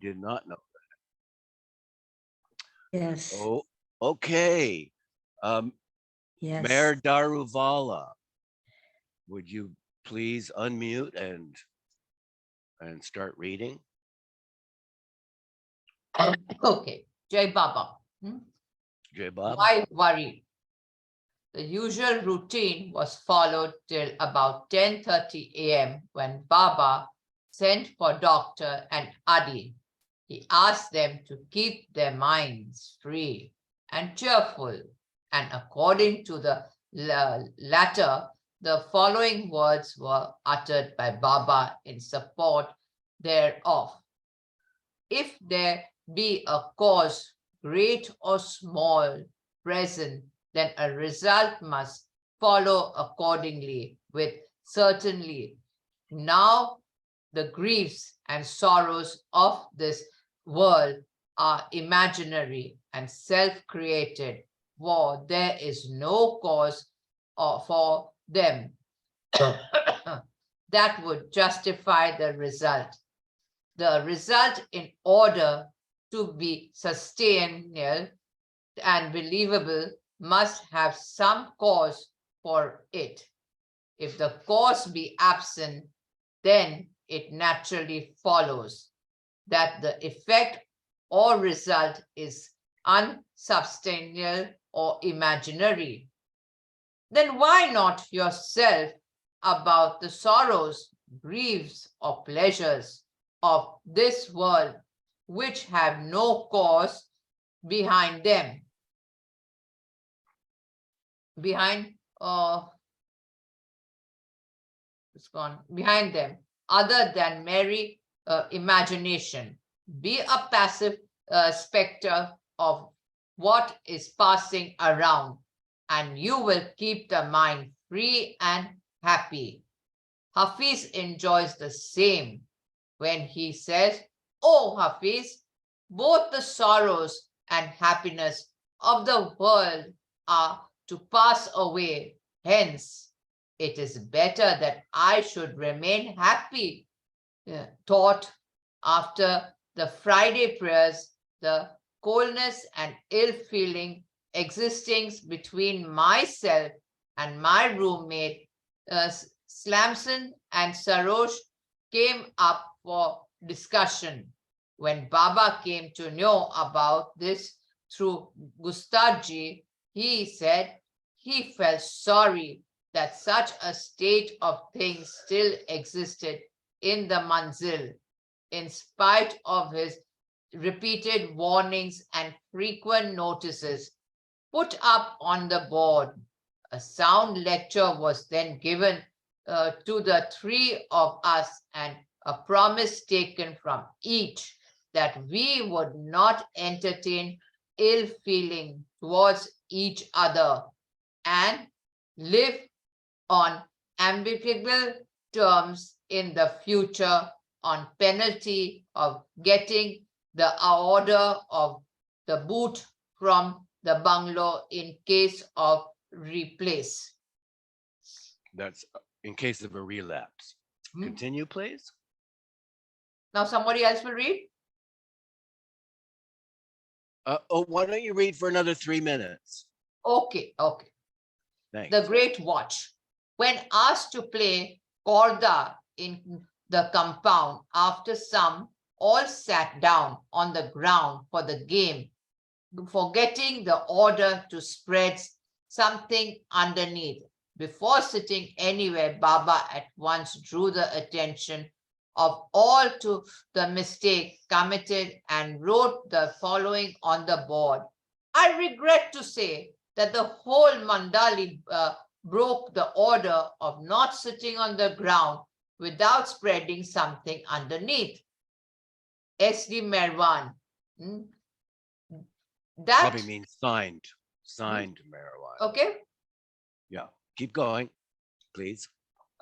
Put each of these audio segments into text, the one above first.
did not know. Yes. Oh, okay. Yes. Mayor Daruvala, would you please unmute and start reading? Okay. Jai Baba. Jay Bob? Why worry? The usual routine was followed till about 10:30 a.m. when Baba sent for Doctor and Adi. He asked them to keep their minds free and cheerful, and according to the latter, the following words were uttered by Baba in support thereof. If there be a cause, great or small, present, then a result must follow accordingly, with certainly. Now the griefs and sorrows of this world are imaginary and self-created, for there is no cause for them that would justify the result. The result, in order to be sustainable and believable, must have some cause for it. If the cause be absent, then it naturally follows that the effect or result is unsubstantial or imaginary. Then why not yourself about the sorrows, griefs, or pleasures of this world, which have no cause behind them? Behind them, other than merry imagination. Be a passive specter of what is passing around, and you will keep the mind free and happy. Hafiz enjoys the same when he says, "Oh Hafiz, both the sorrows and happiness of the world are to pass away. Hence, it is better that I should remain happy." Thought after the Friday prayers, the coldness and ill feeling existing between myself and my roommate, Slamson and Sarosh, came up for discussion. When Baba came to know about this through Gustaji, he said he felt sorry that such a state of things still existed in the Manzil, in spite of his repeated warnings and frequent notices put up on the board. A sound lecture was then given to the three of us, and a promise taken from each that we would not entertain ill feeling towards each other and live on amicable terms in the future, on penalty of getting the order of the boot from the bungalow in case of replace. That's in case of a relapse. Continue, please. Now somebody else will read. Why don't you read for another 3 minutes? Okay. Thanks. The Great Watch. When asked to play Korda in the compound, after some all sat down on the ground for the game, forgetting the order to spread something underneath. Before sitting anywhere, Baba at once drew the attention of all to the mistake committed and wrote the following on the board. I regret to say that the whole mandali broke the order of not sitting on the ground without spreading something underneath. S.D. Merwan. That probably means signed marijuana. Okay. Yeah, keep going, please.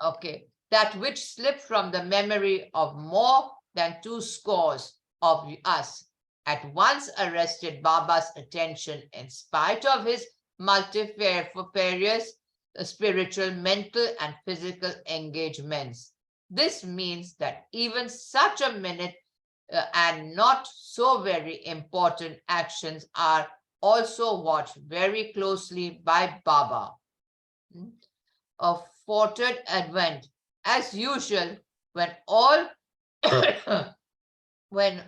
Okay. That which slipped from the memory of more than 2 scores of us at once arrested Baba's attention in spite of his multifarious spiritual, mental, and physical engagements. This means that even such a minute and not so very important actions are also watched very closely by Baba. A forwarded advent, as usual, when all when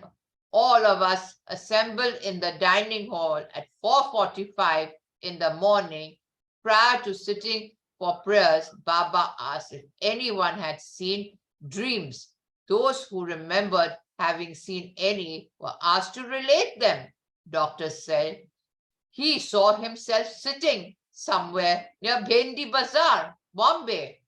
all of us assemble in the dining hall at 4:45 in the morning, prior to sitting for prayers, Baba asked if anyone had seen dreams. Those who remembered having seen any were asked to relate them. Doctor said he saw himself sitting somewhere near Bhendi Bazaar, Bombay,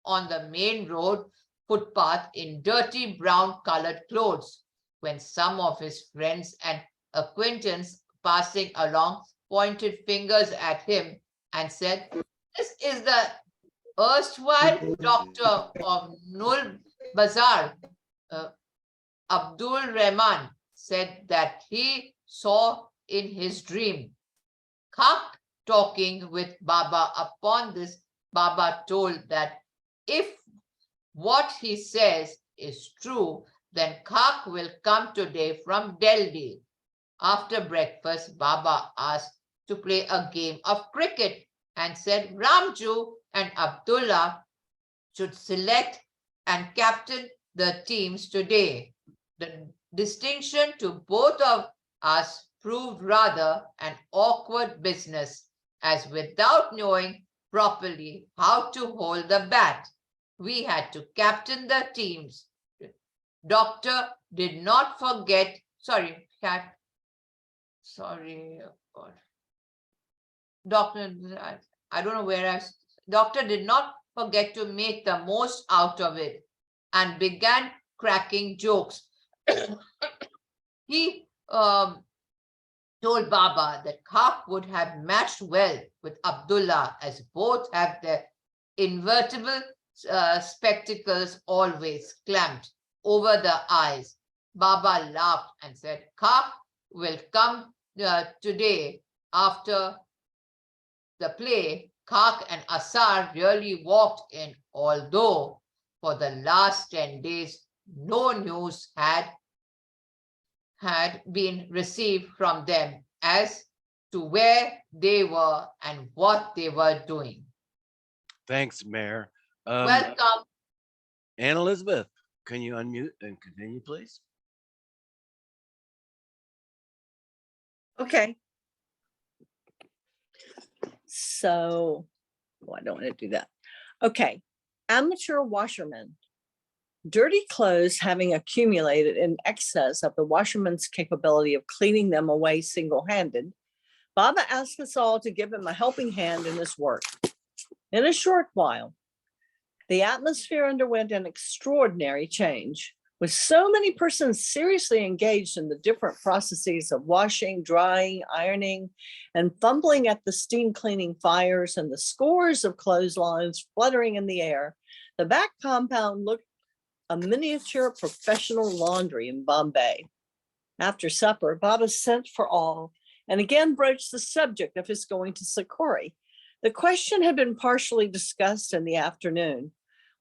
on the main road footpath in dirty brown colored clothes, when some of his friends and acquaintances passing along pointed fingers at him and said, "This is the erstwhile doctor of Nul Bazaar." Abdul Rahman said that he saw in his dream Kak talking with Baba. Upon this, Baba told that if what he says is true, then Kak will come today from Delhi. After breakfast, Baba asked to play a game of cricket and said Ramjoo and Abdullah should select and captain the teams today. The distinction to both of us proved rather an awkward business, as without knowing properly how to hold the bat, we had to captain the teams. Doctor did not forget, God. Doctor, I don't know where Doctor did not forget to make the most out of it and began cracking jokes. He told Baba that Kak would have matched well with Abdullah, as both have their invertible spectacles always clamped over the eyes. Baba laughed and said, Kak will come today after the play. Kak and Asar really walked in, although for the last 10 days no news had been received from them as to where they were and what they were doing. Thanks, Mayor. Welcome. Anne Elizabeth, can you unmute and continue, please? Okay. So, I don't want to do that. Okay. Amateur washerman. Dirty clothes having accumulated in excess of the washerman's capability of cleaning them away single-handed, Baba asked us all to give him a helping hand in his work. In a short while, the atmosphere underwent an extraordinary change. With so many persons seriously engaged in the different processes of washing, drying, ironing, and fumbling at the steam cleaning fires and the scores of clotheslines fluttering in the air, the back compound looked a miniature professional laundry in Bombay. After supper, Baba sent for all and again broached the subject of his going to Sakori. The question had been partially discussed in the afternoon.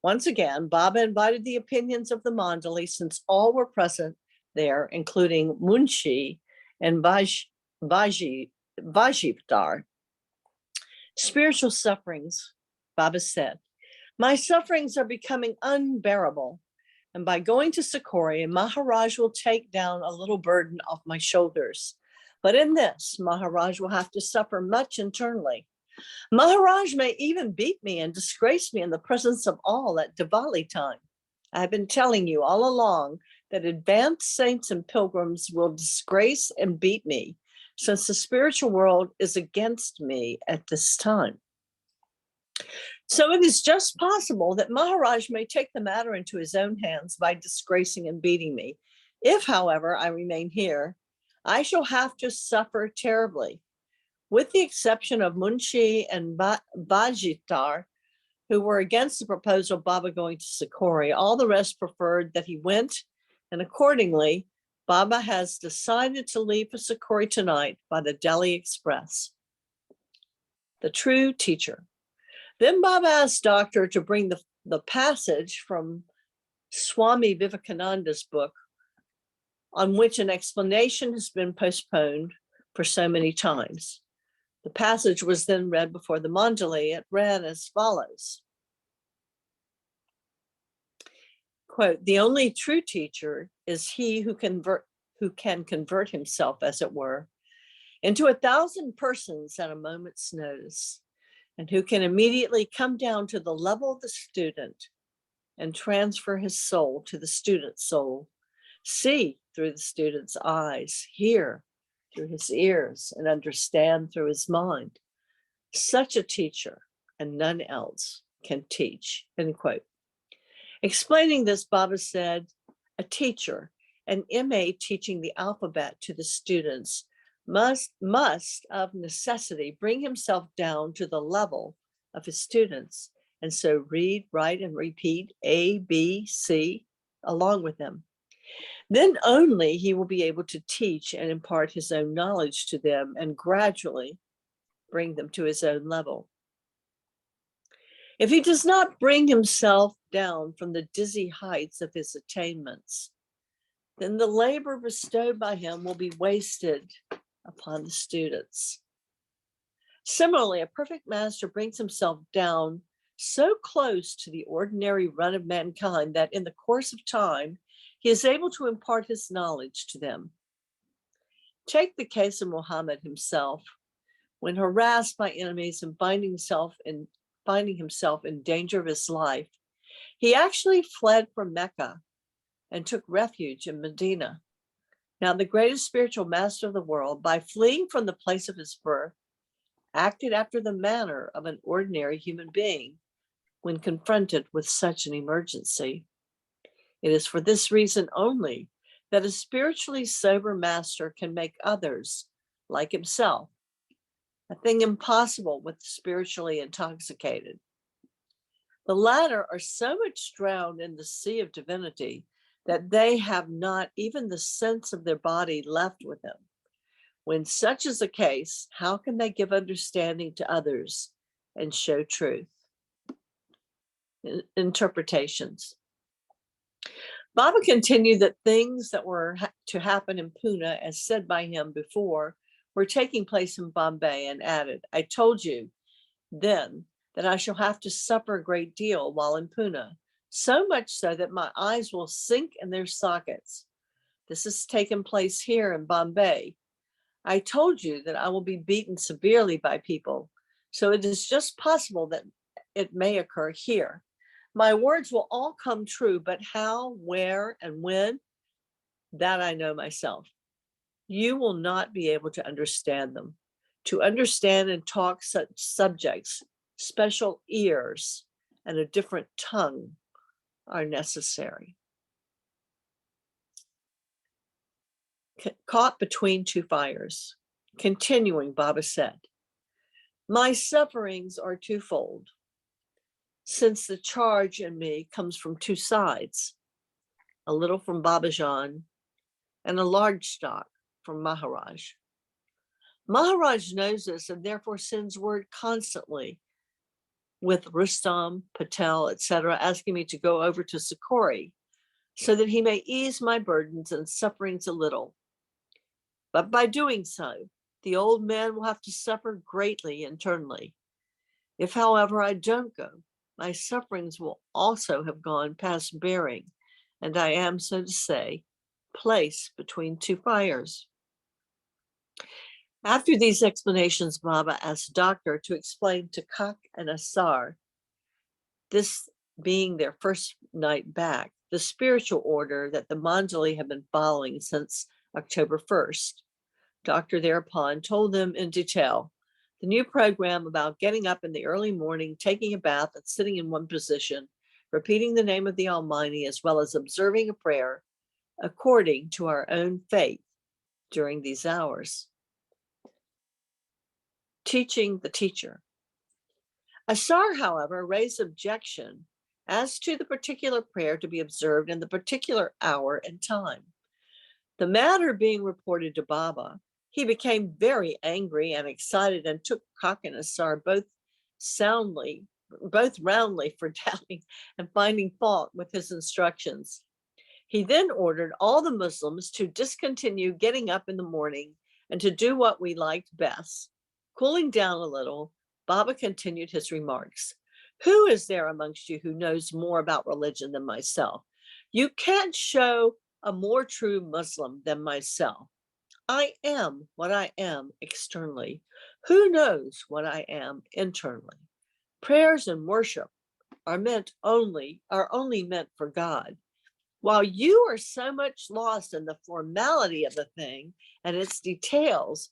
Once again, Baba invited the opinions of the Mandali, since all were present there, including Munshi and Vajipdar. Spiritual sufferings, Baba said. My sufferings are becoming unbearable, and by going to Sakori, Maharaj will take down a little burden off my shoulders. But in this, Maharaj will have to suffer much internally. Maharaj may even beat me and disgrace me in the presence of all at Diwali time. I have been telling you all along that advanced saints and pilgrims will disgrace and beat me, since the spiritual world is against me at this time. So it is just possible that Maharaj may take the matter into his own hands by disgracing and beating me. If, however, I remain here, I shall have to suffer terribly. With the exception of Munshi and Bajitar, who were against the proposal of Baba going to Sakori, all the rest preferred that he went, and accordingly, Baba has decided to leave for Sakori tonight by the Delhi Express. The true teacher. Then Baba asked Doctor to bring the passage from Swami Vivekananda's book, on which an explanation has been postponed for so many times. The passage was then read before the Mandali. It read as follows. Quote, the only true teacher is he who can convert himself, as it were, into 1,000 persons at a moment's notice, and who can immediately come down to the level of the student and transfer his soul to the student's soul, see through the student's eyes, hear through his ears, and understand through his mind. Such a teacher and none else can teach, end quote. Explaining this, Baba said, a teacher, an MA teaching the alphabet to the students, must of necessity bring himself down to the level of his students, and so read, write, and repeat A, B, C along with them. Then only he will be able to teach and impart his own knowledge to them and gradually bring them to his own level. If he does not bring himself down from the dizzy heights of his attainments, then the labor bestowed by him will be wasted upon the students. Similarly, a perfect master brings himself down so close to the ordinary run of mankind that in the course of time, he is able to impart his knowledge to them. Take the case of Muhammad himself. When harassed by enemies and finding himself in danger of his life, he actually fled from Mecca and took refuge in Medina. Now, the greatest spiritual master of the world, by fleeing from the place of his birth, acted after the manner of an ordinary human being when confronted with such an emergency. It is for this reason only that a spiritually sober master can make others like himself, a thing impossible with the spiritually intoxicated. The latter are so much drowned in the sea of divinity that they have not even the sense of their body left with them. When such is the case, how can they give understanding to others and show truth? Interpretations. Baba continued that things that were to happen in Pune, as said by him before, were taking place in Bombay, and added, I told you then that I shall have to suffer a great deal while in Pune, so much so that my eyes will sink in their sockets. This has taken place here in Bombay. I told you that I will be beaten severely by people, so it is just possible that it may occur here. My words will all come true, but how, where, and when, that I know myself. You will not be able to understand them. To understand and talk such subjects, special ears and a different tongue are necessary. Caught between two fires. Continuing, Baba said, my sufferings are twofold, since the charge in me comes from two sides, a little from Babajan and a large stock from Maharaj. Maharaj knows this and therefore sends word constantly with Rustam, Patel, etc., asking me to go over to Sikori so that he may ease my burdens and sufferings a little. But by doing so, the old man will have to suffer greatly internally. If, however, I don't go, my sufferings will also have gone past bearing, and I am, so to say, placed between two fires. After these explanations, Baba asked Doctor to explain to Kak and Asar, this being their first night back, the spiritual order that the Manjali have been following since October 1st. Doctor thereupon told them in detail the new program about getting up in the early morning, taking a bath and sitting in one position, repeating the name of the Almighty, as well as observing a prayer according to our own faith during these hours. Teaching the teacher. Asar, however, raised objection as to the particular prayer to be observed in the particular hour and time. The matter being reported to Baba, he became very angry and excited and took Kak and Asar both roundly for doubting and finding fault with his instructions. He then ordered all the Muslims to discontinue getting up in the morning and to do what we liked best. Cooling down a little, Baba continued his remarks. Who is there amongst you who knows more about religion than myself? You can't show a more true Muslim than myself. I am what I am externally. Who knows what I am internally? Prayers and worship are only meant for God. While you are so much lost in the formality of the thing and its details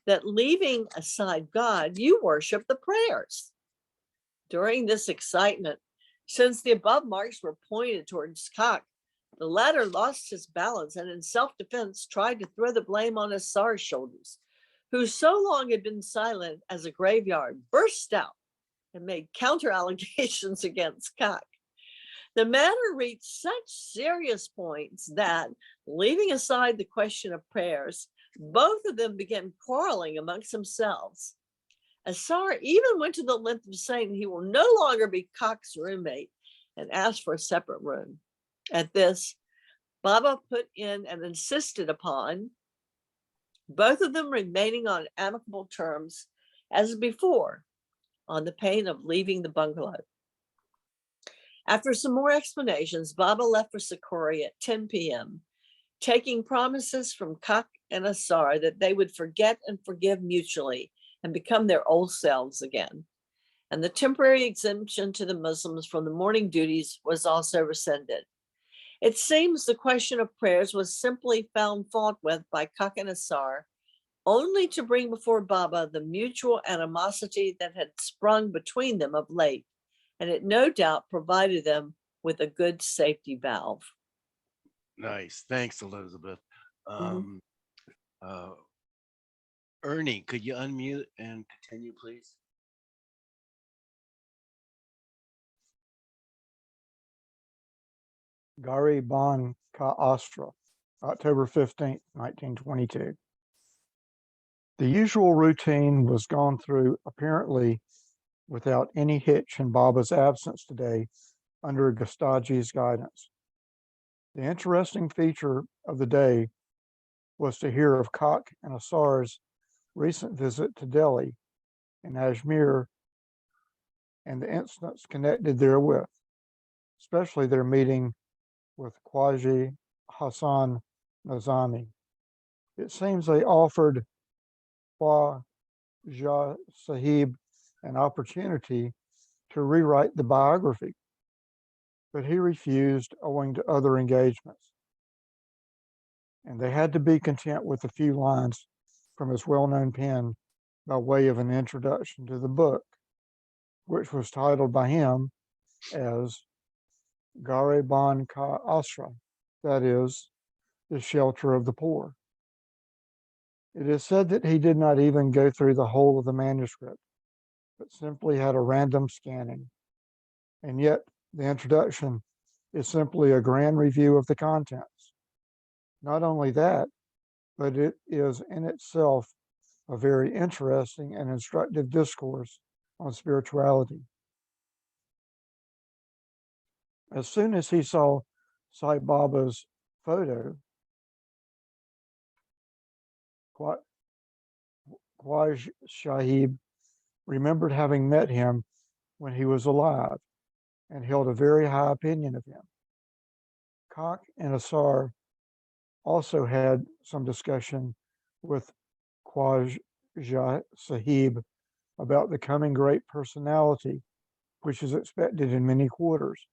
that leaving aside God, you worship the prayers. During this excitement, since the above marks were pointed towards Cock, the latter lost his balance and in self-defense tried to throw the blame on Asar's shoulders, who so long had been silent as a graveyard, burst out and made counter allegations against Cock. The matter reached such serious points that, leaving aside the question of prayers, both of them began quarreling amongst themselves. Asar even went to the length of saying he will no longer be Cock's roommate and asked for a separate room. At this, Baba put in and insisted upon both of them remaining on amicable terms as before, on the pain of leaving the bungalow. After some more explanations, Baba left for Sikori at 10 p.m., taking promises from Cock and Asar that they would forget and forgive mutually and become their old selves again. And the temporary exemption to the Muslims from the morning duties was also rescinded. It seems the question of prayers was simply found fault with by Cock and Asar, only to bring before Baba the mutual animosity that had sprung between them of late, and it no doubt provided them with a good safety valve. Nice. Thanks, Elizabeth. Mhm. Ernie, could you unmute and continue, please? Gari Ban Ka Astra, October 15th, 1922. The usual routine was gone through apparently without any hitch in Baba's absence today under Gustaji's guidance. The interesting feature of the day was to hear of Cock and Asar's recent visit to Delhi and Ajmer and the incidents connected therewith, especially their meeting with Khwaja Hassan Nizami. It seems they offered Khwaja Sahib an opportunity to rewrite the biography, but he refused owing to other engagements. And they had to be content with a few lines from his well-known pen by way of an introduction to the book, which was titled by him as Gariban Ka Asra, that is, the shelter of the poor. It is said that he did not even go through the whole of the manuscript, but simply had a random scanning. And yet, the introduction is simply a grand review of the contents. Not only that, but it is in itself a very interesting and instructive discourse on spirituality. As soon as he saw Sai Baba's photo, Khwaj Sahib remembered having met him when he was alive and held a very high opinion of him. Cock and Asar also had some discussion with Khwaja Sahib about the coming great personality, which is expected in many quarters.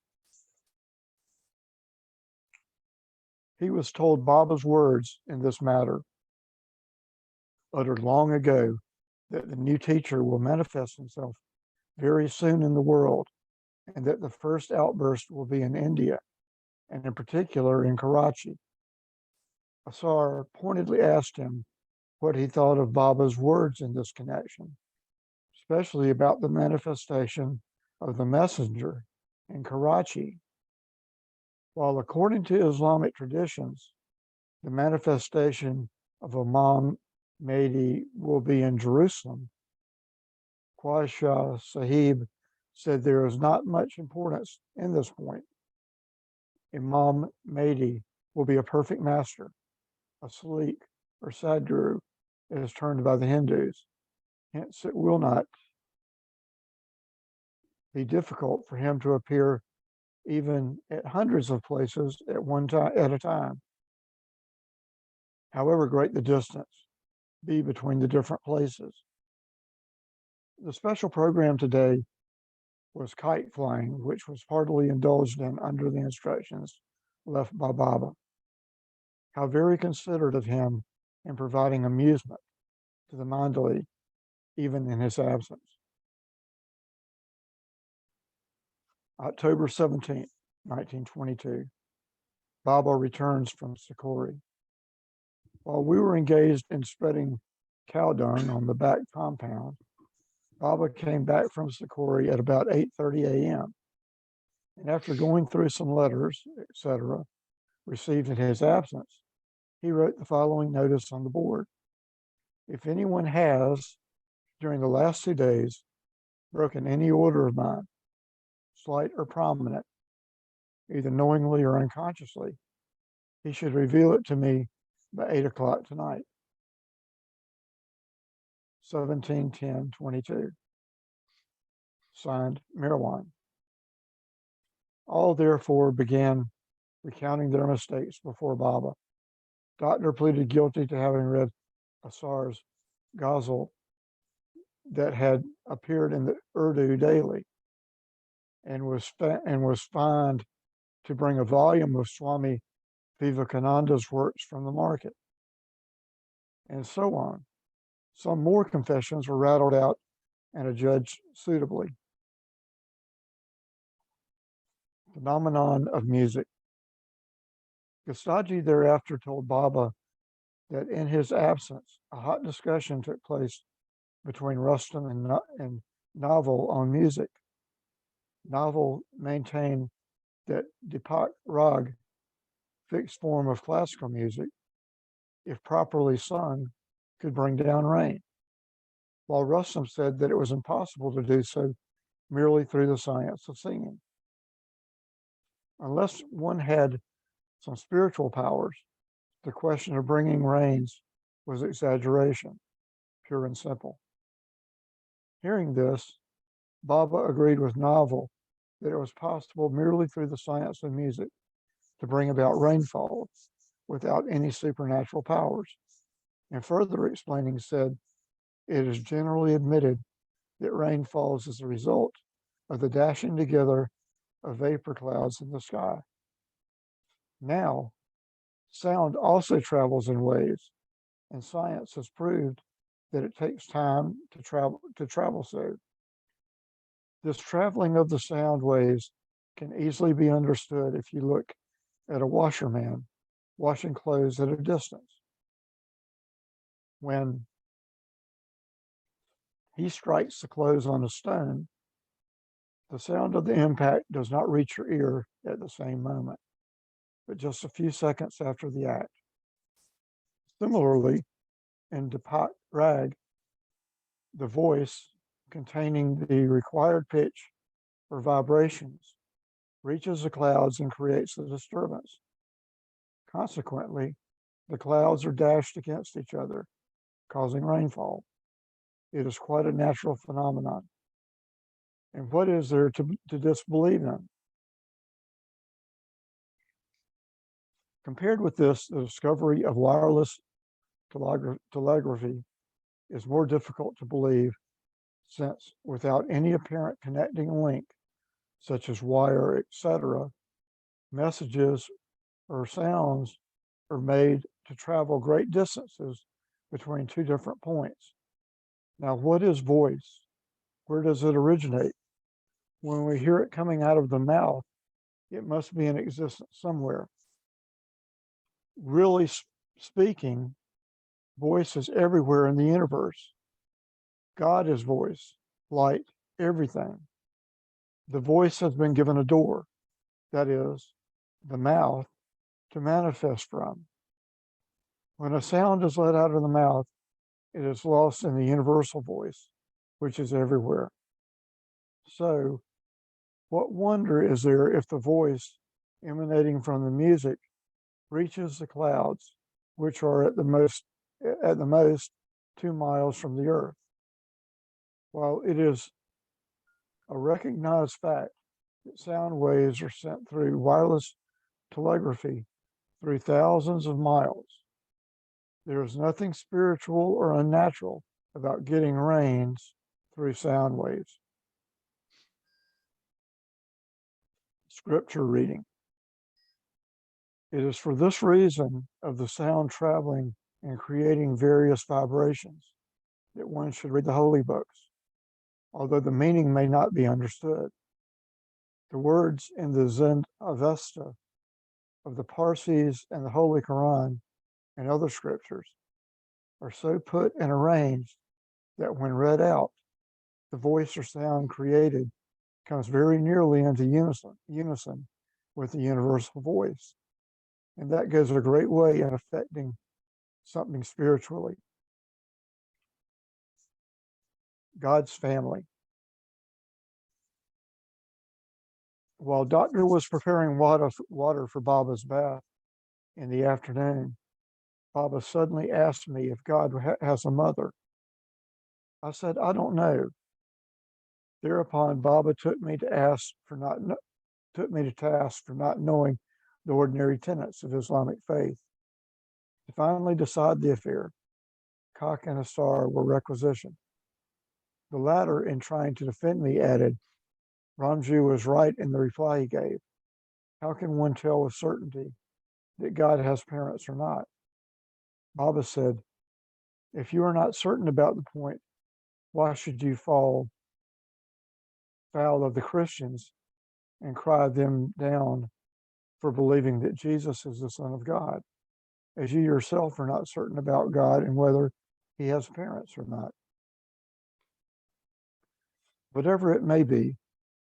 He was told Baba's words in this matter, uttered long ago, that the new teacher will manifest himself very soon in the world, and that the first outburst will be in India, and in particular in Karachi. Asar pointedly asked him what he thought of Baba's words in this connection, especially about the manifestation of the messenger in Karachi. While according to Islamic traditions, the manifestation of Imam Mahdi will be in Jerusalem, Khwaja Sahib said there is not much importance in this point. Imam Mahdi will be a perfect master, a sleek or sadguru, as termed by the Hindus. Hence, it will not be difficult for him to appear even at hundreds of places at one time at a time. However great the distance be between the different places. The special program today was kite flying, which was heartily indulged in under the instructions left by Baba. How very considerate of him in providing amusement to the Mandali, even in his absence. October 17th, 1922, Baba returns from Sikori. While we were engaged in spreading cow dung on the back compound, Baba came back from Sikori at about 8:30 a.m. And after going through some letters, etc., received in his absence, he wrote the following notice on the board. If anyone has, during the last 2 days, broken any order of mine, slight or prominent, either knowingly or unconsciously, he should reveal it to me by 8 o'clock tonight. 17/10/22. Signed, Mirwan. All therefore began recounting their mistakes before Baba. Doctor pleaded guilty to having read Asar's ghazal that had appeared in the Urdu daily, and was fined to bring a volume of Swami Vivekananda's works from the market, and so on. Some more confessions were rattled out and adjudged suitably. Phenomenon of music. Gastaji thereafter told Baba that in his absence, a hot discussion took place between Rustam and Naval on music. Naval maintained that Deepak Rag, fixed form of classical music, if properly sung, could bring down rain, while Rustam said that it was impossible to do so merely through the science of singing. Unless one had some spiritual powers, the question of bringing rains was exaggeration, pure and simple. Hearing this, Baba agreed with Naval that it was possible merely through the science of music to bring about rainfall without any supernatural powers. And further explaining said, it is generally admitted that rain falls as a result of the dashing together of vapor clouds in the sky. Now, sound also travels in waves, and science has proved that it takes time to travel so. This traveling of the sound waves can easily be understood if you look at a washerman washing clothes at a distance. When he strikes the clothes on a stone, the sound of the impact does not reach your ear at the same moment, but just a few seconds after the act. Similarly, in Deepak Rag, the voice containing the required pitch or vibrations reaches the clouds and creates the disturbance. Consequently, the clouds are dashed against each other, causing rainfall. It is quite a natural phenomenon. And what is there to disbelieve in? Compared with this, the discovery of wireless telegraphy is more difficult to believe, since without any apparent connecting link, such as wire, etc., messages or sounds are made to travel great distances between two different points. Now, what is voice? Where does it originate? When we hear it coming out of the mouth, it must be in existence somewhere. Really speaking, voice is everywhere in the universe. God is voice, light, everything. The voice has been given a door, that is, the mouth, to manifest from. When a sound is let out of the mouth, it is lost in the universal voice, which is everywhere. So, what wonder is there if the voice emanating from the music reaches the clouds, which are at the most 2 miles from the earth. While it is a recognized fact that sound waves are sent through wireless telegraphy through thousands of miles, there is nothing spiritual or unnatural about getting rains through sound waves. Scripture reading. It is for this reason of the sound traveling and creating various vibrations that one should read the holy books, although the meaning may not be understood. The words in the Zend Avesta of the Parsis and the Holy Quran and other scriptures are so put and arranged that when read out, the voice or sound created comes very nearly into unison with the universal voice. And that goes a great way in affecting something spiritually. God's family. While Doctor was preparing water for Baba's bath in the afternoon, Baba suddenly asked me if God has a mother. I said, I don't know. Thereupon, Baba took me to task for not knowing the ordinary tenets of Islamic faith. To finally decide the affair, cock and a star were requisitioned. The latter, in trying to defend me, added, Ramjoo was right in the reply he gave. How can one tell with certainty that God has parents or not? Baba said, if you are not certain about the point, why should you fall foul of the Christians and cry them down for believing that Jesus is the Son of God, as you yourself are not certain about God and whether he has parents or not? Whatever it may be,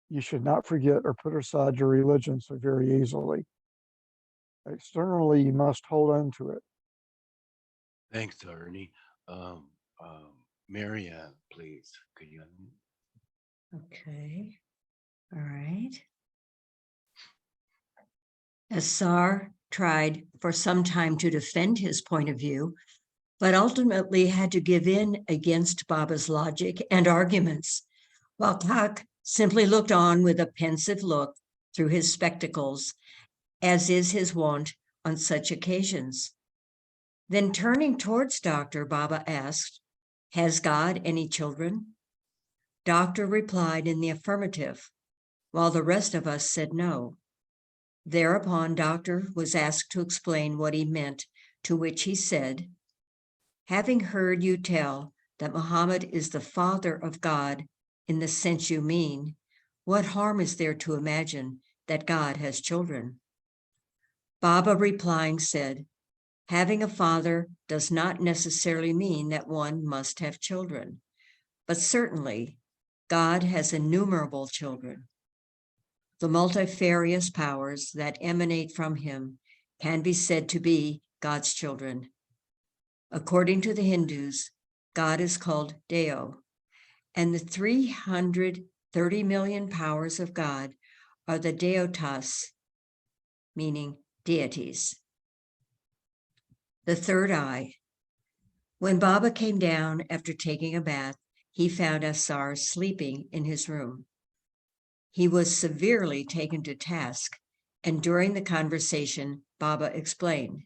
you should not forget or put aside your religion so very easily. Externally, you must hold on to it. Thanks, Ernie. Marianne, please. Could you? Okay. All right. Assar tried for some time to defend his point of view, but ultimately had to give in against Baba's logic and arguments, while Kak simply looked on with a pensive look through his spectacles, as is his wont on such occasions. Then turning towards Doctor, Baba asked, has God any children? Doctor replied in the affirmative, while the rest of us said no. Thereupon, Doctor was asked to explain what he meant, to which he said, having heard you tell that Muhammad is the father of God in the sense you mean, what harm is there to imagine that God has children? Baba replying said, having a father does not necessarily mean that one must have children, but certainly God has innumerable children. The multifarious powers that emanate from him can be said to be God's children. According to the Hindus, God is called Deo, and the 330 million powers of God are the Deotas, meaning deities. The third eye. When Baba came down after taking a bath, he found Assar sleeping in his room. He was severely taken to task, and during the conversation, Baba explained,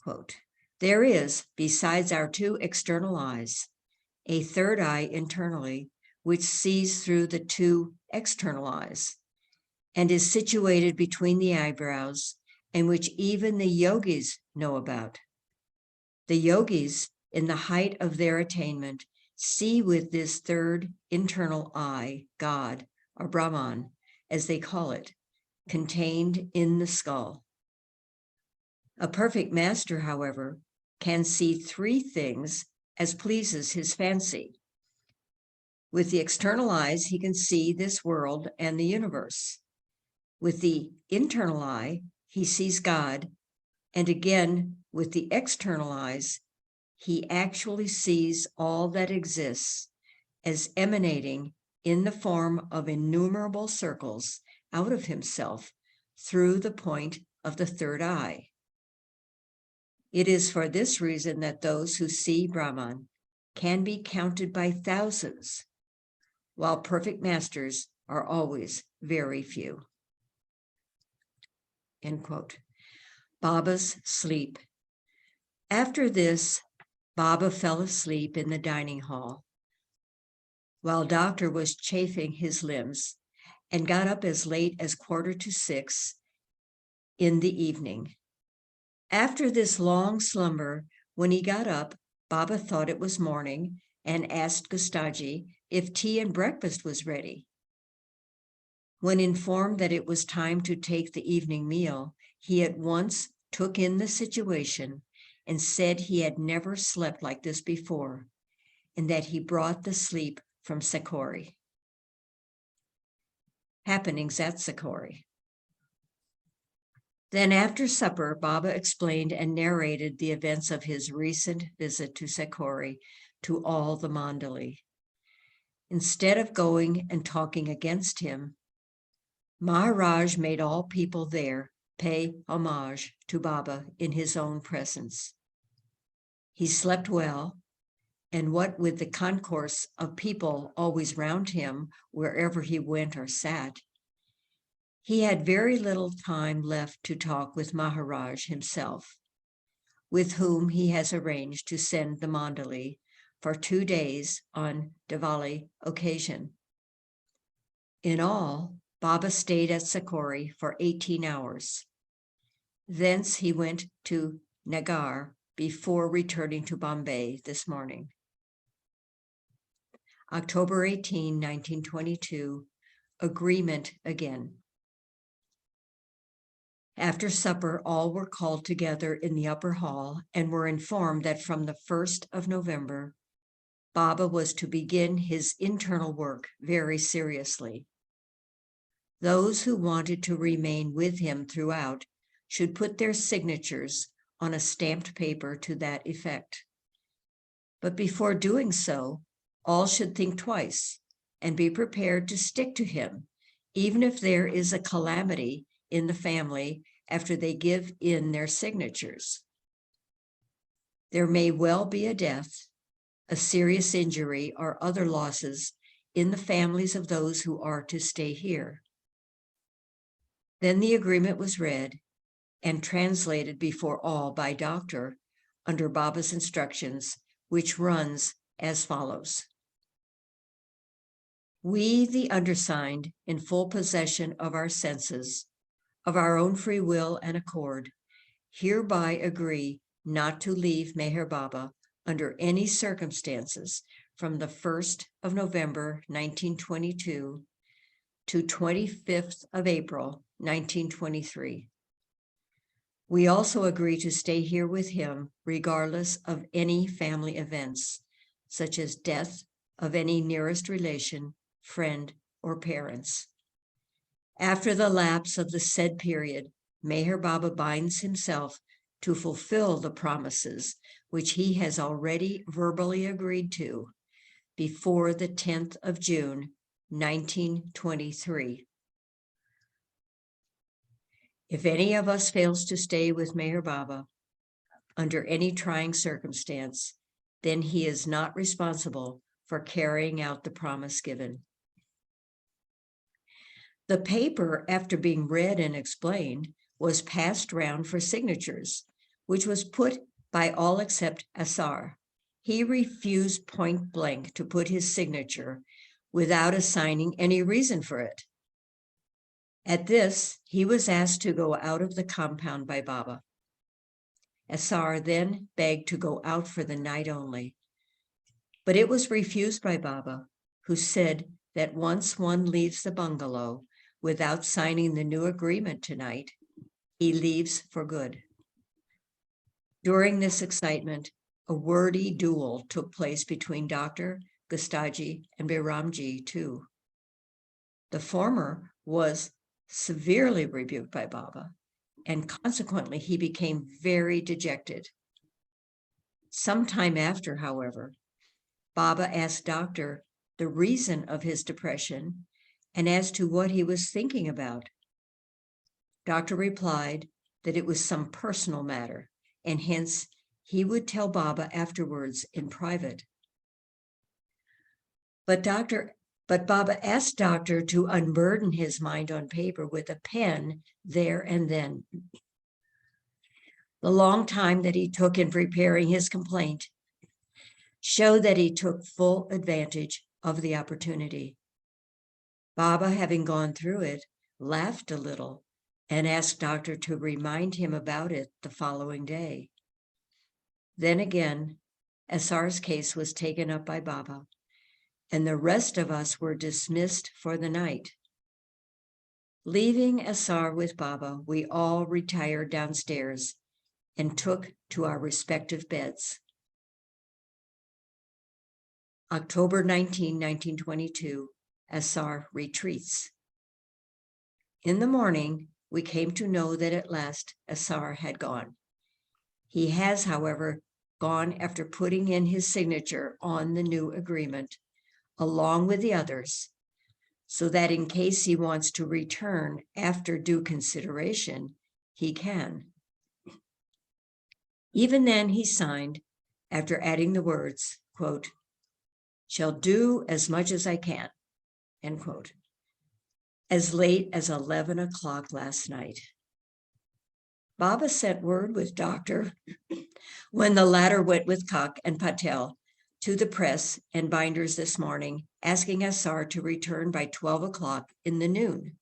quote, there is, besides our two external eyes, a third eye internally, which sees through the two external eyes, and is situated between the eyebrows, and which even the yogis know about. The yogis, in the height of their attainment, see with this third internal eye, God, or Brahman, as they call it, contained in the skull. A perfect master, however, can see three things as pleases his fancy. With the external eyes, he can see this world and the universe. With the internal eye, he sees God, and again, with the external eyes, he actually sees all that exists as emanating in the form of innumerable circles out of himself through the point of the third eye. It is for this reason that those who see Brahman can be counted by thousands, while perfect masters are always very few. End quote. Baba's sleep. After this, Baba fell asleep in the dining hall while Doctor was chafing his limbs and got up as late as 5:45 in the evening. After this long slumber, when he got up, Baba thought it was morning and asked Gustaji if tea and breakfast was ready. When informed that it was time to take the evening meal, he at once took in the situation and said he had never slept like this before, and that he brought the sleep from Sakori. Happenings at Sakori. Then after supper, Baba explained and narrated the events of his recent visit to Sakori to all the Mandali. Instead of going and talking against him, Maharaj made all people there pay homage to Baba in his own presence. He slept well, and what with the concourse of people always round him wherever he went or sat, he had very little time left to talk with Maharaj himself, with whom he has arranged to send the Mandali for 2 days on Diwali occasion. In all, Baba stayed at Sakori for 18 hours. Thence he went to Nagar before returning to Bombay this morning. October 18, 1922, agreement again. After supper, all were called together in the upper hall and were informed that from the 1st of November, Baba was to begin his internal work very seriously. Those who wanted to remain with him throughout should put their signatures on a stamped paper to that effect. But before doing so, all should think twice and be prepared to stick to him, even if there is a calamity in the family after they give in their signatures. There may well be a death, a serious injury, or other losses in the families of those who are to stay here. Then the agreement was read and translated before all by Doctor under Baba's instructions, which runs as follows. We, the undersigned, in full possession of our senses, of our own free will and accord, hereby agree not to leave Meher Baba under any circumstances from the 1st of November, 1922 to 25th of April, 1923. We also agree to stay here with him regardless of any family events, such as death of any nearest relation, friend, or parents. After the lapse of the said period, Meher Baba binds himself to fulfill the promises which he has already verbally agreed to before the 10th of June, 1923. If any of us fails to stay with Meher Baba under any trying circumstance, then he is not responsible for carrying out the promise given. The paper, after being read and explained, was passed round for signatures, which was put by all except Asar. He refused point blank to put his signature without assigning any reason for it. At this, he was asked to go out of the compound by Baba. Asar then begged to go out for the night only, but it was refused by Baba, who said that once one leaves the bungalow without signing the new agreement tonight, he leaves for good. During this excitement, a wordy duel took place between Dr. Gustaji and Ramjoo too. The former was severely rebuked by Baba, and consequently he became very dejected. Some time after, however, Baba asked Doctor the reason of his depression and as to what he was thinking about. Doctor replied that it was some personal matter, and hence he would tell Baba afterwards in private. But Baba asked Doctor to unburden his mind on paper with a pen there and then. The long time that he took in preparing his complaint showed that he took full advantage of the opportunity. Baba, having gone through it, laughed a little and asked Doctor to remind him about it the following day. Then again, SR's case was taken up by Baba, and the rest of us were dismissed for the night. Leaving SR with Baba, we all retired downstairs and took to our respective beds. October 19, 1922, SR retreats. In the morning, we came to know that at last SR had gone. He has, however, gone after putting in his signature on the new agreement, along with the others, so that in case he wants to return after due consideration, he can. Even then, he signed, after adding the words, quote, "shall do as much as I can," end quote, as late as 11 o'clock last night. Baba sent word with Doctor when the latter went with Kak and Patel to the press and binders this morning, asking SR to return by 12 o'clock in the noon.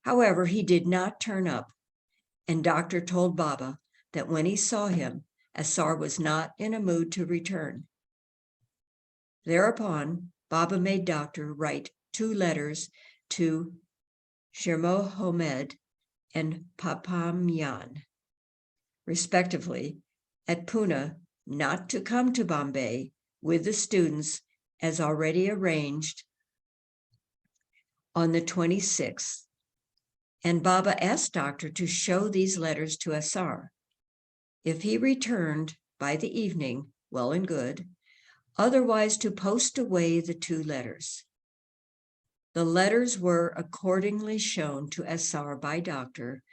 However, he did not turn up, and Doctor told Baba that when he saw him, SR was not in a mood to return. Thereupon, Baba made Doctor write 2 letters to Shermohamed and Papamyan, respectively, at Pune, not to come to Bombay with the students as already arranged on the 26th. And Baba asked Doctor to show these letters to SR. If he returned by the evening, well and good, otherwise to post away the 2 letters. The letters were accordingly shown to SR by Doctor,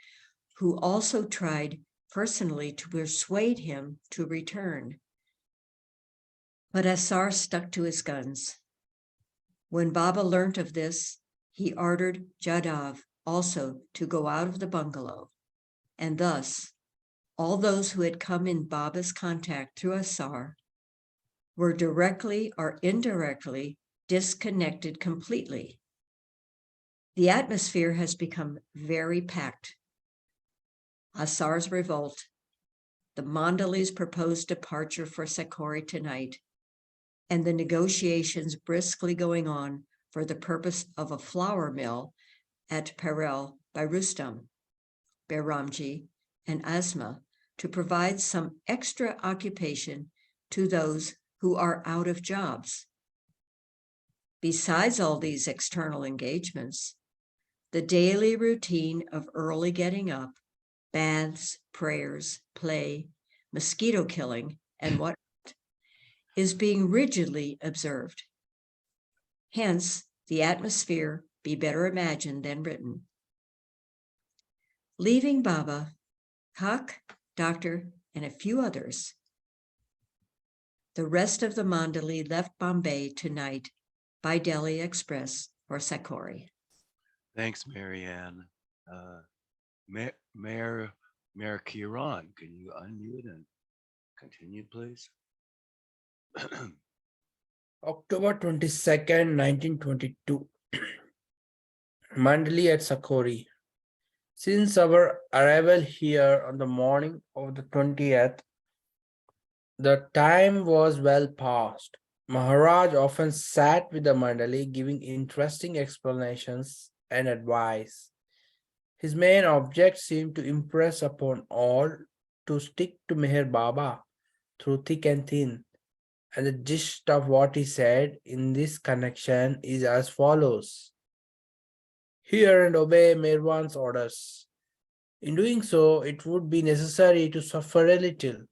who also tried personally to persuade him to return. But SR stuck to his guns. When Baba learnt of this, he ordered Jadav also to go out of the bungalow, and thus all those who had come in Baba's contact through SR were directly or indirectly disconnected completely. The atmosphere has become very packed. SR's revolt, the Mandali's proposed departure for Sakori tonight, and the negotiations briskly going on for the purpose of a flour mill at Parel by Rustam, Ramjoo, and Asma to provide some extra occupation to those who are out of jobs. Besides all these external engagements, the daily routine of early getting up, baths, prayers, play, mosquito killing, and whatnot is being rigidly observed. Hence, the atmosphere be better imagined than written. Leaving Baba, Kak, Doctor, and a few others, the rest of the Mandali left Bombay tonight by Delhi Express for Sakori. Thanks, Marianne. Mayor Kiran, can you unmute and continue, please? October 22nd, 1922. Mandali at Sakori. Since our arrival here on the morning of the 20th, the time was well past. Maharaj often sat with the Mandali, giving interesting explanations and advice. His main object seemed to impress upon all to stick to Meher Baba through thick and thin. And the gist of what he said in this connection is as follows. Hear and obey Mirwan's orders. In doing so, it would be necessary to suffer a little,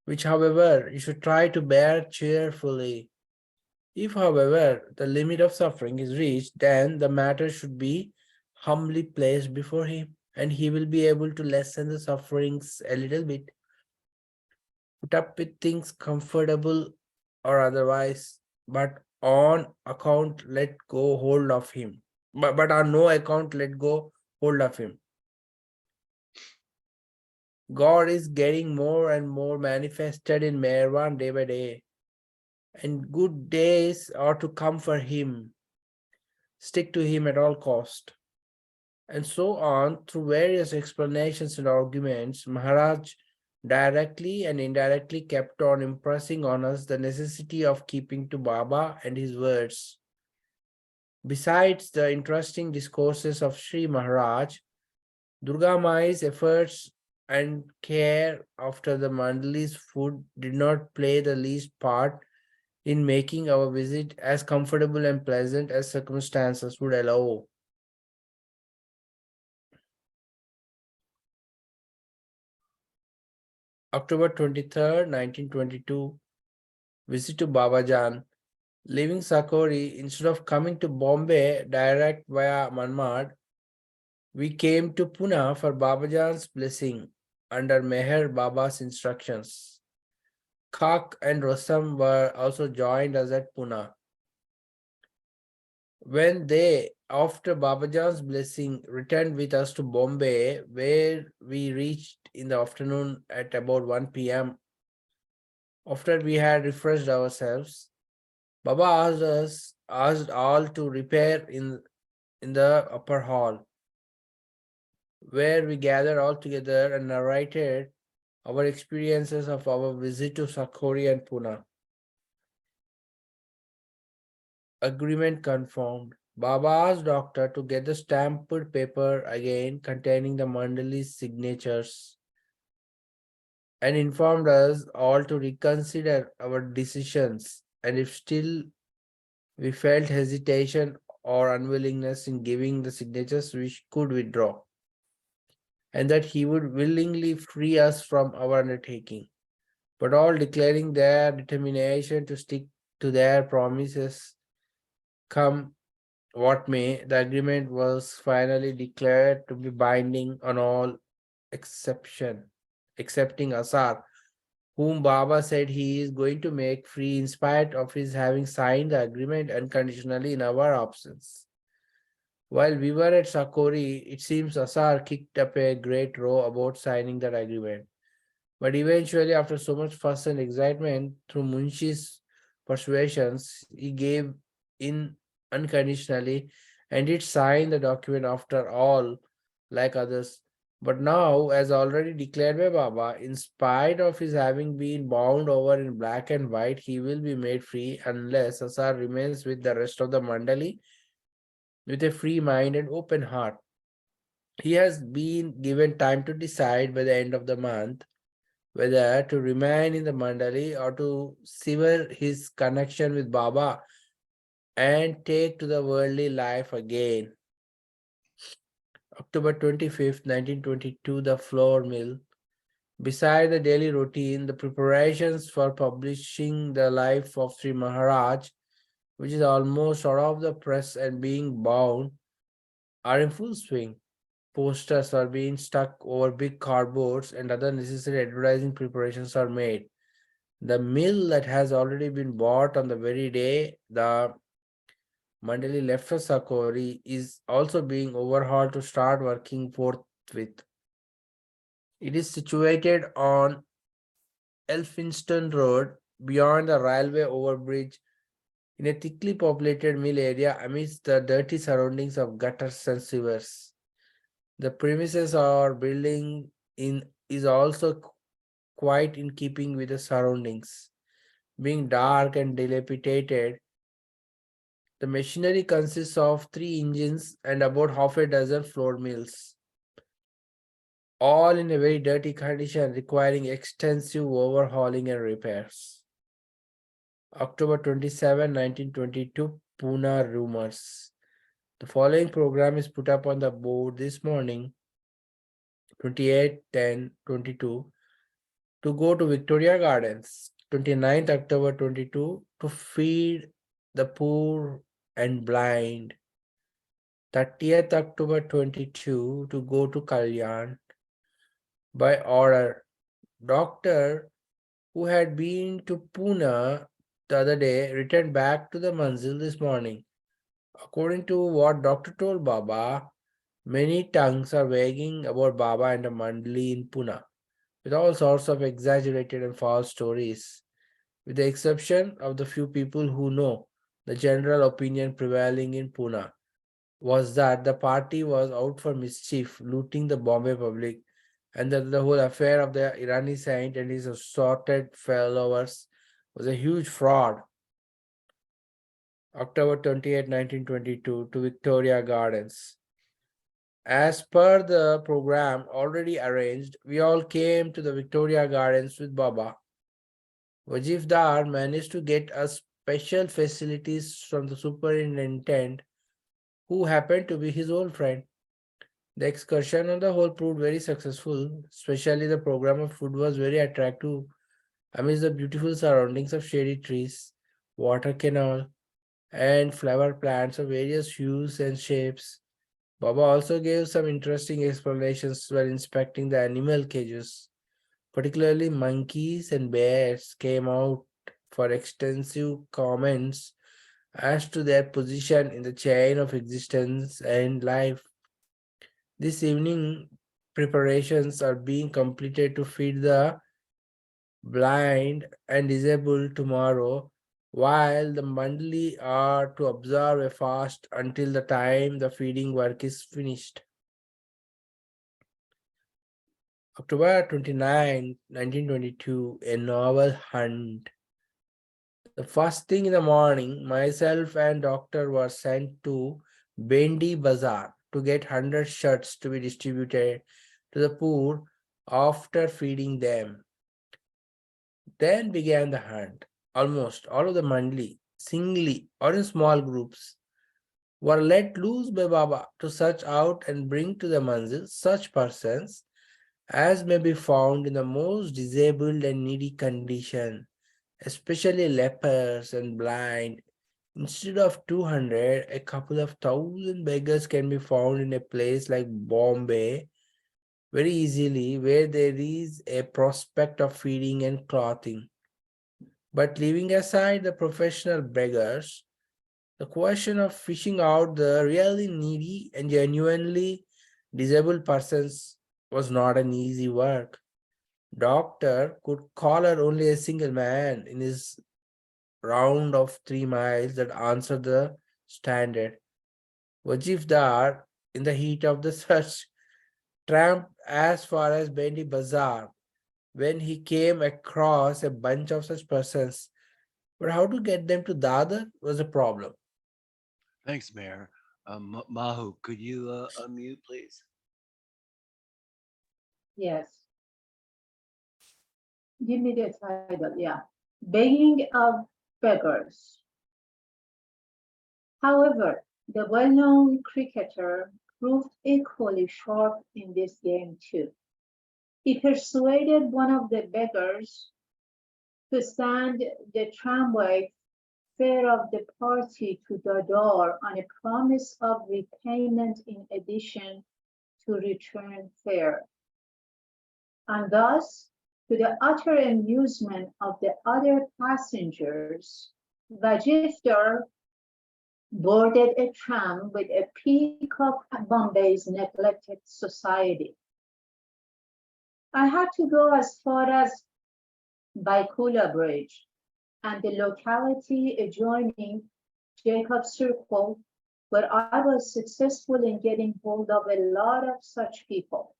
which, however, you should try to bear cheerfully. If, however, the limit of suffering is reached, then the matter should be humbly placed before him. and he will be able to lessen the sufferings a little bit, put up with things comfortable or otherwise, but on account let go hold of him. But on no account let go hold of him. God is getting more and more manifested in Merwan day by day, and good days are to come for him. Stick to him at all cost. And so on through various explanations and arguments, Maharaj directly and indirectly kept on impressing on us the necessity of keeping to Baba and his words. Besides the interesting discourses of Sri Maharaj, Durga Mai's efforts and care after the Mandali's food did not play the least part in making our visit as comfortable and pleasant as circumstances would allow. October 23rd, 1922, visit to Babajan. Leaving Sakori, instead of coming to Bombay direct via Manmad, we came to Pune for Babajan's blessing under Meher Baba's instructions. Kak and Rosam were also joined us at Pune. When they, after Babajan's blessing, returned with us to Bombay, where we reached in the afternoon at about 1 p.m., after we had refreshed ourselves, Baba asked all to repair in the upper hall, where we gathered all together and narrated our experiences of our visit to Sakori and Pune. Agreement confirmed. Baba asked doctor to get the stamped paper again containing the Mandali's signatures and informed us all to reconsider our decisions, and if still we felt hesitation or unwillingness in giving the signatures, we could withdraw, and that he would willingly free us from our undertaking. But all declaring their determination to stick to their promises, come what may, the agreement was finally declared to be binding on all excepting Asar, whom Baba said he is going to make free in spite of his having signed the agreement unconditionally in our absence. While we were at Sakori, it seems Asar kicked up a great row about signing that agreement. But eventually, after so much fuss and excitement, through Munshi's persuasions, he gave in unconditionally and did sign the document after all, like others. But now, as already declared by Baba, in spite of his having been bound over in black and white, he will be made free unless Asar remains with the rest of the Mandali with a free mind and open heart. He has been given time to decide by the end of the month whether to remain in the Mandali or to sever his connection with Baba and take to the worldly life again. October 25th, 1922, the flour mill. Beside the daily routine, the preparations for publishing the life of Sri Maharaj, which is almost out of the press and being bound, are in full swing. Posters are being stuck over big cardboards and other necessary advertising preparations are made. The mill that has already been bought on the very day the Mandali left for Sakori is also being overhauled to start working forthwith. It is situated on Elphinstone Road beyond the railway overbridge in a thickly populated mill area amidst the dirty surroundings of gutters and sewers. The premises or building is also quite in keeping with the surroundings. Being dark and dilapidated, the machinery consists of 3 engines and about half a dozen floor mills, all in a very dirty condition requiring extensive overhauling and repairs. October 27, 1922, Pune Rumors. The following program is put up on the board this morning, 28/10/22, to go to Victoria Gardens, 29th October 22, to feed the poor and blind. 30th October 22 to go to Kalyan by order. Doctor, who had been to Pune the other day, returned back to the manzil this morning. According to what doctor told Baba, many tongues are wagging about Baba and the mandali in Pune, with all sorts of exaggerated and false stories. With the exception of the few people who know, the general opinion prevailing in Pune was that the party was out for mischief, looting the Bombay public, and that the whole affair of the Irani saint and his assorted followers was a huge fraud. October 28, 1922, to Victoria Gardens. As per the program already arranged, we all came to the Victoria Gardens with Baba. Wajif Dar managed to get us special facilities from the superintendent, who happened to be his old friend. The excursion on the whole proved very successful, especially the program of food was very attractive amidst the beautiful surroundings of shady trees, water canal, and flower plants of various hues and shapes. Baba also gave some interesting explanations while inspecting the animal cages. Particularly monkeys and bears came out for extensive comments as to their position in the chain of existence and life. This evening, preparations are being completed to feed the blind and disabled tomorrow, while the mandali are to observe a fast until the time the feeding work is finished. October 29, 1922, a novel hunt. The first thing in the morning, myself and doctor were sent to Bendi Bazaar to get 100 shirts to be distributed to the poor after feeding them. Then began the hunt. Almost all of the mandali, singly or in small groups, were let loose by Baba to search out and bring to the manzil such persons as may be found in the most disabled and needy condition, especially lepers and blind. Instead of 200, a couple of thousand beggars can be found in a place like Bombay very easily, where there is a prospect of feeding and clothing. But leaving aside the professional beggars, the question of fishing out the really needy and genuinely disabled persons was not an easy work. Doctor could collar only a single man in his round of 3 miles that answered the standard. Wajif Dar, in the heat of the search, tramped as far as Bendi Bazaar when he came across a bunch of such persons. But how to get them to Dadar was a problem. Thanks, Mayor. Mahu, could you unmute, please? Yes. Give me the title, yeah. Begging of beggars. However, the well-known cricketer proved equally sharp in this game too. He persuaded one of the beggars to stand the tramway fare of the party to Dadar on a promise of repayment in addition to return fare. And thus, to the utter amusement of the other passengers, Vajifdar boarded a tram with a peak of Bombay's neglected society. I had to go as far as Baikula Bridge and the locality adjoining Jacob Circle, where I was successful in getting hold of a lot of such people.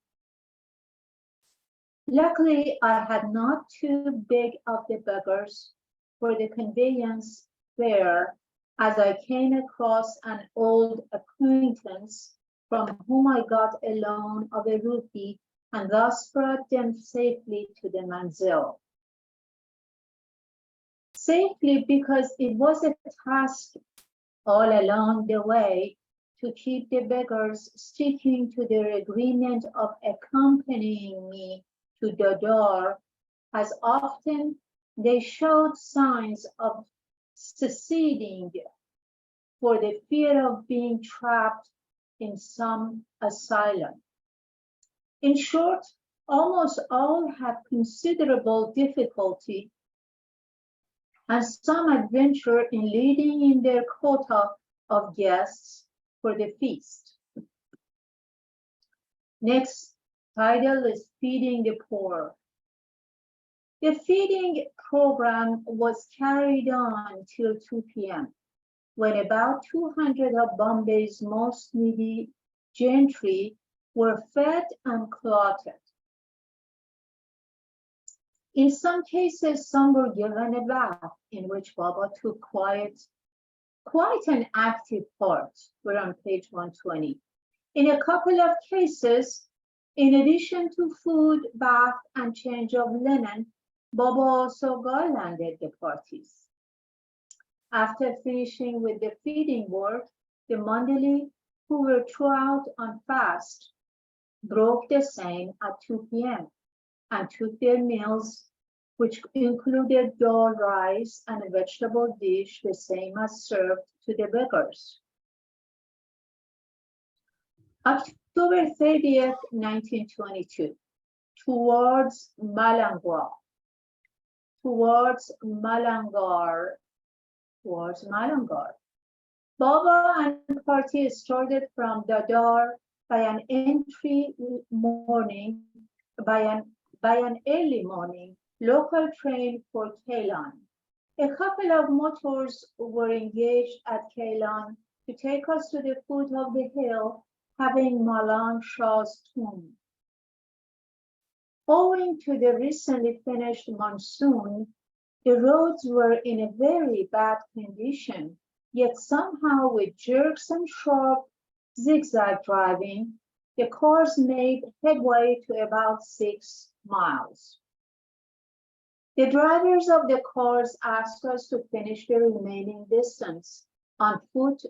Luckily, I had not to beg of the beggars for the conveyance fare, as I came across an old acquaintance from whom I got a loan of a rupee and thus brought them safely to the manzil. Safely because it was a task all along the way to keep the beggars sticking to their agreement of accompanying me to Dadar, as often they showed signs of seceding for the fear of being trapped in some asylum. In short, almost all had considerable difficulty and some adventure in leading in their quota of guests for the feast. Next title is Feeding the Poor. The feeding program was carried on till 2 p.m. when about 200 of Bombay's most needy gentry were fed and clothed. In some cases, some were given a bath in which Baba took quite an active part. We're on page 120. In a couple of cases, in addition to food, bath, and change of linen, Baba also garlanded the parties. After finishing with the feeding work, the Mandali, who were throughout on fast, broke the same at 2 p.m. and took their meals, which included dal rice and a vegetable dish, the same as served to the beggars. October 30th, 1922, towards Malangar, Baba and party started from Dadar by an early morning local train for Kailan. A couple of motors were engaged at Kailan to take us to the foot of the hill, having Malang Shah's tomb. Owing to the recently finished monsoon, the roads were in a very bad condition, yet somehow with jerks and sharp zigzag driving, the cars made headway to about 6 miles. The drivers of the cars asked us to finish the remaining distance on foot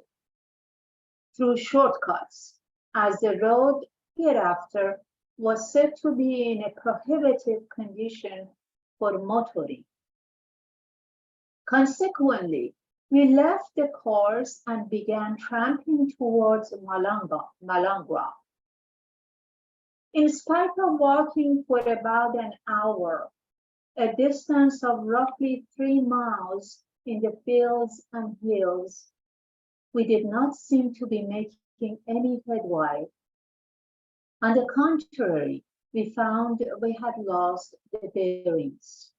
through shortcuts, as the road hereafter was said to be in a prohibitive condition for motoring. Consequently, we left the cars and began tramping towards Malangra. In spite of walking for about an hour, a distance of roughly 3 miles in the fields and hills, we did not seem to be making any headway. On the contrary, we found we had lost the bearings.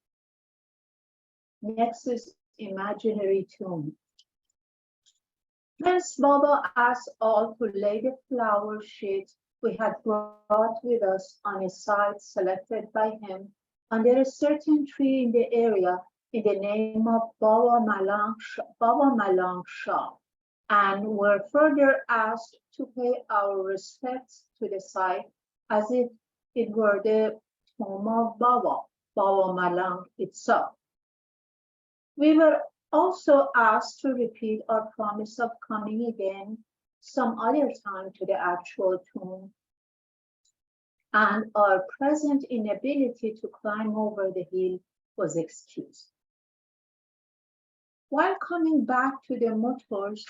Next is imaginary tomb. Prince Baba asked all to lay the flower sheet we had brought with us on a site selected by him under a certain tree in the area in the name of Baba Malang Shah, and were further asked to pay our respects to the site as if it were the tomb of Baba Malang itself. We were also asked to repeat our promise of coming again some other time to the actual tomb, and our present inability to climb over the hill was excused. While coming back to the motors,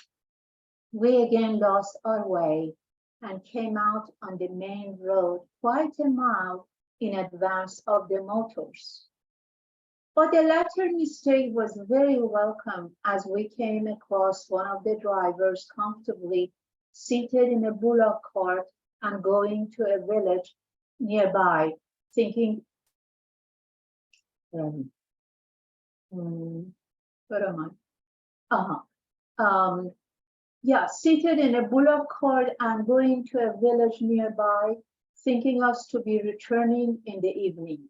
we again lost our way and came out on the main road quite a mile in advance of the motors. But the latter mistake was very welcome as we came across one of the drivers comfortably seated in a bullock cart and going to a village nearby, thinking, where am I? Seated in a bullock cart and going to a village nearby, thinking us to be returning in the evening.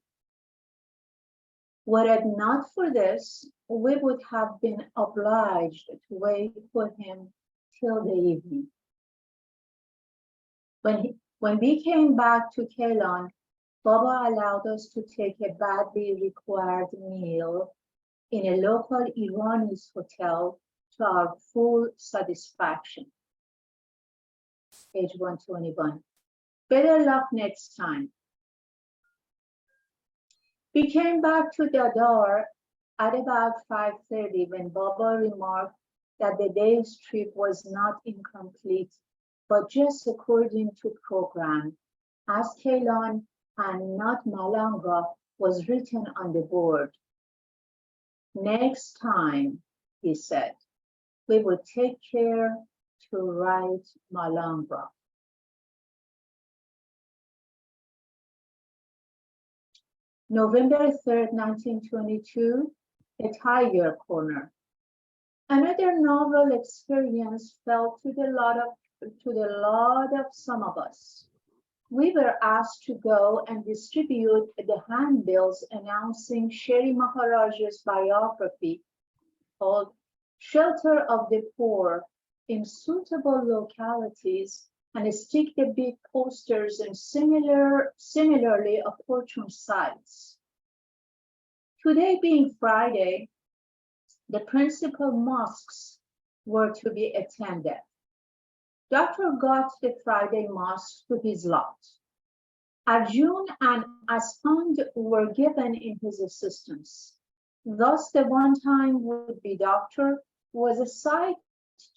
Were it not for this, we would have been obliged to wait for him till the evening. When we came back to Kailan, Baba allowed us to take a badly required meal in a local Irani's hotel to our full satisfaction. Page 121. Better luck next time. We came back to Dadar at about 5:30 when Baba remarked that the day's trip was not incomplete but just according to program, as Kalon and not Malanga was written on the board. Next time, he said, we will take care to write Malanga. November 3rd, 1922, A Tiger Corner. Another novel experience fell to the lot of some of us. We were asked to go and distribute the handbills announcing Sherry Maharaj's biography called Shelter of the Poor in suitable localities and stick the big posters in similarly opportune sites. Today being Friday, the principal mosques were to be attended. Doctor got the Friday mosque to his lot. Arjun and Aspand were given in his assistance. Thus, the one-time would-be doctor was a sight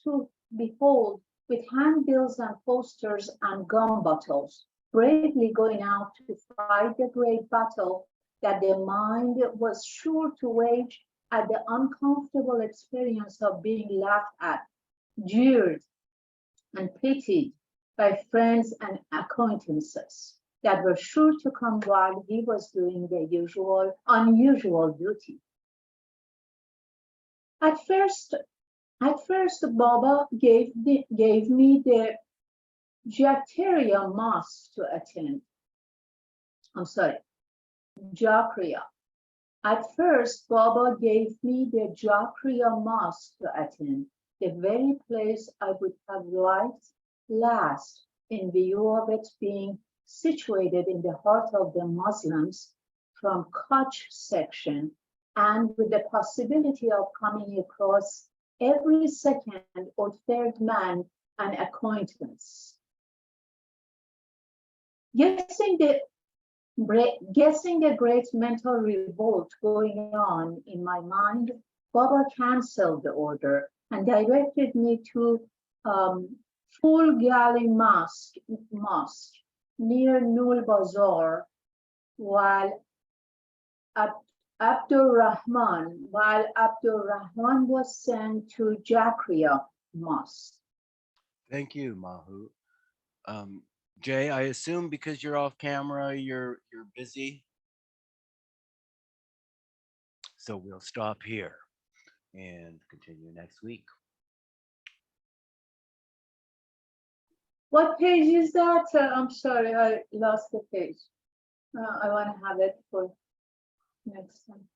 to behold, with handbills and posters and gum bottles, bravely going out to fight the great battle that the mind was sure to wage at the uncomfortable experience of being laughed at, jeered, and pitied by friends and acquaintances that were sure to come while he was doing the unusual duty. At first, Baba gave me the Jataria Mosque to attend. Jakriya. At first, Baba gave me the Jakriya Mosque to attend, the very place I would have liked last, in view of it being situated in the heart of the Muslims from Kutch section, and with the possibility of coming across every second or third man an acquaintance. Guessing the great mental revolt going on in my mind, Baba canceled the order and directed me to Full Gali Mosque near Nul Bazar, while Abdur Rahman was sent to Jakriya Mosque. Thank you, Mahu. Jay, I assume because you're off camera, you're busy. So we'll stop here and continue next week. What page is that? I'm sorry, I lost the page. I want to have it for next time.